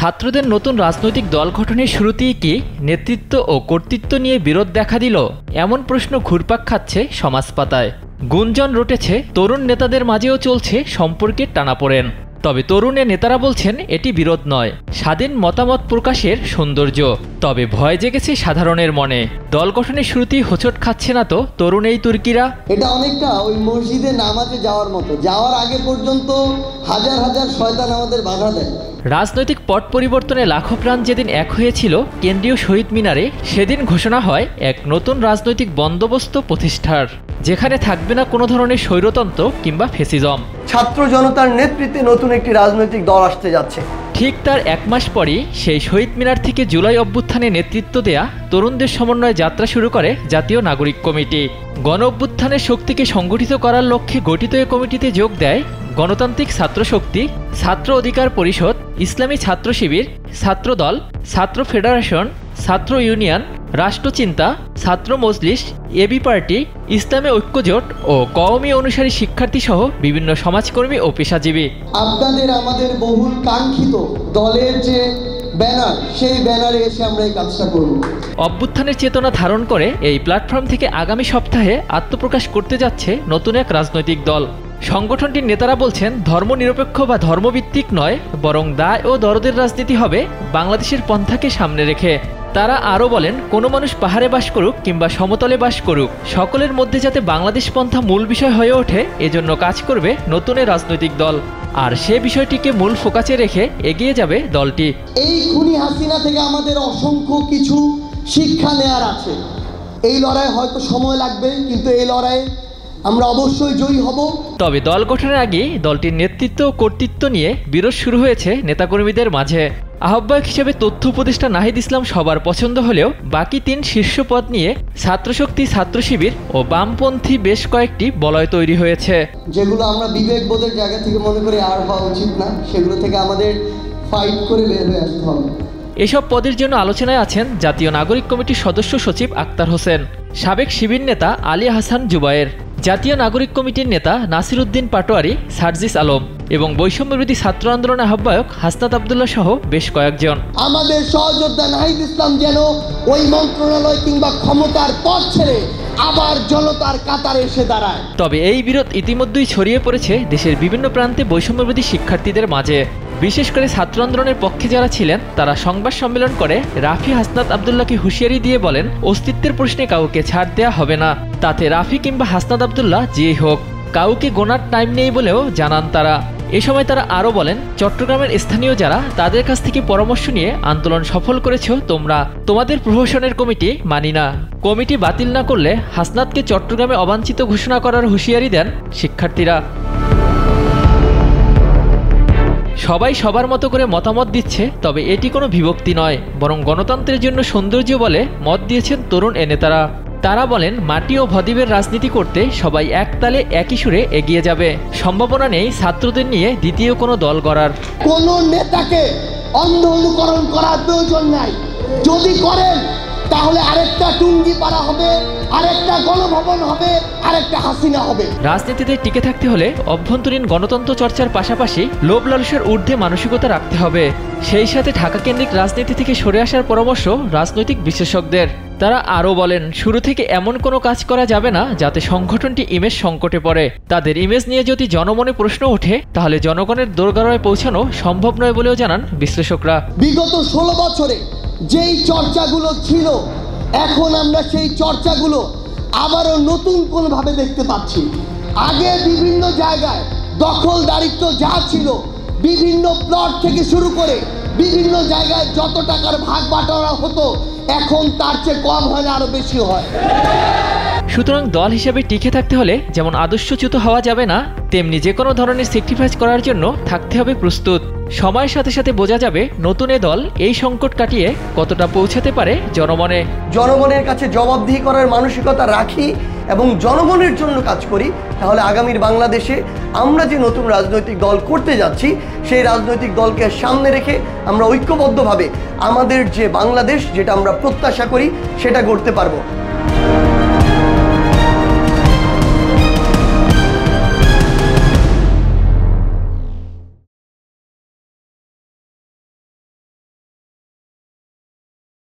ছাত্রদের নতুন রাজনৈতিক দল গঠনের শুরুতেই কি নেতৃত্ব ও কর্তৃত্ব নিয়ে বিরোধ দেখা দিল? এমন প্রশ্ন ঘুরপাক খাচ্ছে সমাজ পাতায়। গুঞ্জন রটেছে, তরুণ নেতাদের মাঝেও চলছে সম্পর্কের টানাপোড়েন। তবে তরুণের নেতারা বলছেন এটি বিরোধ নয়, স্বাধীন মতামত প্রকাশের সৌন্দর্য। তবে ভয় জেগেছে সাধারণের মনে। দল গঠনের শুরুতেই হোঁচট খাচ্ছে না তো তরুণ এই তুর্কিরা? এটা অনেকটা ওই মসজিদে নামাজে যাওয়ার মতো, যাওয়ার আগে পর্যন্ত হাজার হাজার শয়তান আমাদের বাধা দেয়। রাজনৈতিক পট পরিবর্তনে লাখো প্রাণ যেদিন এক হয়েছিল কেন্দ্রীয় শহীদ মিনারে, সেদিন ঘোষণা হয় এক নতুন রাজনৈতিক বন্দোবস্ত প্রতিষ্ঠার, যেখানে থাকবে না কোনো ধরনের স্বৈরতন্ত্র কিংবা ফেসিজম। ছাত্র জনতার নেতৃত্বে নতুন একটি রাজনৈতিক দল আসতে যাচ্ছে। ঠিক তার এক মাস পরই সেই শহীদ মিনার থেকে জুলাই অভ্যুত্থানে নেতৃত্ব দেয়া তরুণদের সমন্বয়ে যাত্রা শুরু করে জাতীয় নাগরিক কমিটি। গণ অভ্যুত্থানের শক্তিকে সংগঠিত করার লক্ষ্যে গঠিত এ কমিটিতে যোগ দেয় গণতান্ত্রিক ছাত্র শক্তি, ছাত্র অধিকার পরিষদ, ইসলামী ছাত্র শিবির, ছাত্রদল, ছাত্র ফেডারেশন, ছাত্র ইউনিয়ন, রাষ্ট্রচিন্তা, ছাত্র মজলিস, এবি পার্টি, ইসলামী ঐক্যজোট ও কওমি অনুসারী শিক্ষার্থী সহ বিভিন্ন সমাজকর্মী ও পেশাজীবী। আপনাদের আমাদের বহুল কাঙ্ক্ষিত দলের যে ব্যানার, সেই ব্যানারে এসে আমরা এই কাজটা করব। অভ্যুত্থানের চেতনা ধারণ করে এই প্ল্যাটফর্ম থেকে আগামী সপ্তাহে আত্মপ্রকাশ করতে যাচ্ছে নতুন এক রাজনৈতিক দল। সংগঠনটির নেতারা বলছেন, ধর্মনিরপেক্ষ বা ধর্মভিত্তিক নয়, বরং দায় ও দরদের রাজনীতি হবে বাংলাদেশের পন্থাকে সামনে রেখে। তারা আরও বলেন, কোনো মানুষ পাহাড়ে বাস করুক কিংবা সমতলে বাস করুক, সকলের মধ্যে যাতে বাংলাদেশ পন্থা মূল বিষয় হয়ে ওঠে, এজন্য কাজ করবে নতুন এই রাজনৈতিক দল। আর সে বিষয়টিকে মূল ফোকাসে রেখে এগিয়ে যাবে দলটি। এই খুনি হাসিনা থেকে আমাদের অসংখ্য কিছু শিক্ষা নেওয়ার আছে। এই লড়াই হয়তো সময় লাগবে, কিন্তু এই লড়াইয়ে আমরা অবশ্যই জয়ী হব। তবে দল গঠনের আগে দলটির নেতৃত্ব ও কর্তৃত্ব নিয়ে বিরোধ শুরু হয়েছে নেতাকর্মীদের মাঝে। আহ্বায়ক হিসেবে তথ্য উপদেষ্টা নাহিদ ইসলাম সবার পছন্দ হলেও বাকি 3 শীর্ষ পদ নিয়ে ছাত্রশক্তি, ছাত্র শিবির ও বামপন্থী বেশ কয়েকটি বলয় তৈরি হয়েছে, যেগুলো আমরা বিবেকবোধের জায়গা থেকে মনে করি আর হওয়া উচিত না, সেগুলো থেকে আমাদের ফাইট করে বের হয়ে আসতে হবে। এসব পদের জন্য আলোচনায় আছেন জাতীয় নাগরিক কমিটির সদস্য সচিব আক্তার হোসেন, সাবেক শিবির নেতা আলী হাসান জুবায়ের, জাতীয় নাগরিক কমিটির নেতা নাসির উদ্দিন পাটোয়ারি, সার্জিস আলম এবং বৈষম্যবিরোধী ছাত্র আন্দোলন আহ্বায়ক হাসনাত আবদুল্লাহ সহ বেশ কয়েকজন। আমাদের সহযোদ্ধা নাহিদ ইসলাম যেন ওই মন্ত্রণালয় কিংবা ক্ষমতার পথ ছেড়ে আবার জনতার কাতারে এসে দাঁড়ায়। তবে এই বিরোধ ইতিমধ্যেই ছড়িয়ে পড়েছে দেশের বিভিন্ন প্রান্তে বৈষম্যবিরোধী শিক্ষার্থীদের মাঝে। বিশেষ করে ছাত্র আন্দোলনের পক্ষে যারা ছিলেন তারা সংবাদ সম্মেলন করে রাফি হাসনাত আবদুল্লাহকে হুঁশিয়ারি দিয়ে বলেন, অস্তিত্বের প্রশ্নে কাউকে ছাড় দেয়া হবে না, তাতে রাফি কিংবা হাসনাত আবদুল্লাহ যেই হোক, কাউকে গোনার টাইম নেই বলেও জানান তারা। এ সময় তারা আরও বলেন, চট্টগ্রামের স্থানীয় যারা, তাদের কাছ থেকে পরামর্শ নিয়ে আন্দোলন সফল করেছো তোমরা, তোমাদের প্রহসনের কমিটি মানি না। কমিটি বাতিল না করলে হাসনাতকে চট্টগ্রামে অবাঞ্ছিত ঘোষণা করার হুঁশিয়ারি দেন শিক্ষার্থীরা। সবাই সবার মতো করে মতামত দিচ্ছে, তবে এটি কোনো বিভক্তি নয়, বরং গণতন্ত্রের জন্য সৌন্দর্য বলে মত দিয়েছেন তরুণ এ নেতারা। তারা বলেন, মাটি ও ভদ্বীপের রাজনীতি করতে সবাই এক তালে একই সুরে এগিয়ে যাবে। সম্ভাবনা নেই ছাত্রদের নিয়ে দ্বিতীয় কোনো দল গড়ার। কোনো নেতাকে অন্ধ অনুকরণ করার প্রয়োজন নাই। যদি করেন তাহলে আরেকটা টুঙ্গি পাড়া হবে, আরেকটা গণভবন হবে, আরেকটা হাসিনা হবে। রাজনীতিতে টিকে থাকতে হলে অভ্যন্তরীণ গণতন্ত্র চর্চার পাশাপাশি লোভ লালসার ঊর্ধ্বে মানসিকতা রাখতে হবে। সেই সাথে ঢাকা কেন্দ্রিক রাজনীতি থেকে সরে আসার পরামর্শ রাজনৈতিক বিশেষজ্ঞদের। তারা আরও বলেন, শুরু থেকে এমন কোনো কাজ করা যাবে না যাতে সংগঠনটি ইমেজ সংকটে পড়ে। তাদের ইমেজ নিয়ে যদি জনমনে প্রশ্ন ওঠে, তাহলে জনগণের দোরগোড়ায় পৌঁছানো সম্ভব নয় বলেও জানান বিশ্লেষকরা। বিগত 16 বছরে যেই চর্চাগুলো ছিল, এখন আমরা সেই চর্চাগুলো আবারও নতুন কোনোভাবে দেখতে পাচ্ছি। আগে বিভিন্ন জায়গায় দখলদারিত্ব যা ছিল, বিভিন্ন প্লট থেকে শুরু করে বিভিন্ন জায়গায় যত টাকার ভাগ বাটোয়ারা হতো, এখন তার চেয়ে কম হয় না, আরো বেশি হয়। সুতরাং দল হিসেবে টিকে থাকতে হলে যেমন আদর্শচ্যুত হওয়া যাবে না, তেমনি যে কোনো ধরনের স্যাক্রিফাইস করার জন্য থাকতে হবে প্রস্তুত। সময়ের সাথে সাথে বোঝা যাবে নতুন এ দল এই সংকট কাটিয়ে কতটা পৌঁছাতে পারে জনমনে। জনগণের কাছে জবাবদিহি করার মানসিকতা রাখি এবং জনগণের জন্য কাজ করি, তাহলে আগামীর বাংলাদেশে আমরা যে নতুন রাজনৈতিক দল করতে যাচ্ছি, সেই রাজনৈতিক দলকে সামনে রেখে আমরা ঐক্যবদ্ধভাবে আমাদের যে বাংলাদেশ, যেটা আমরা প্রত্যাশা করি, সেটা গড়তে পারবো।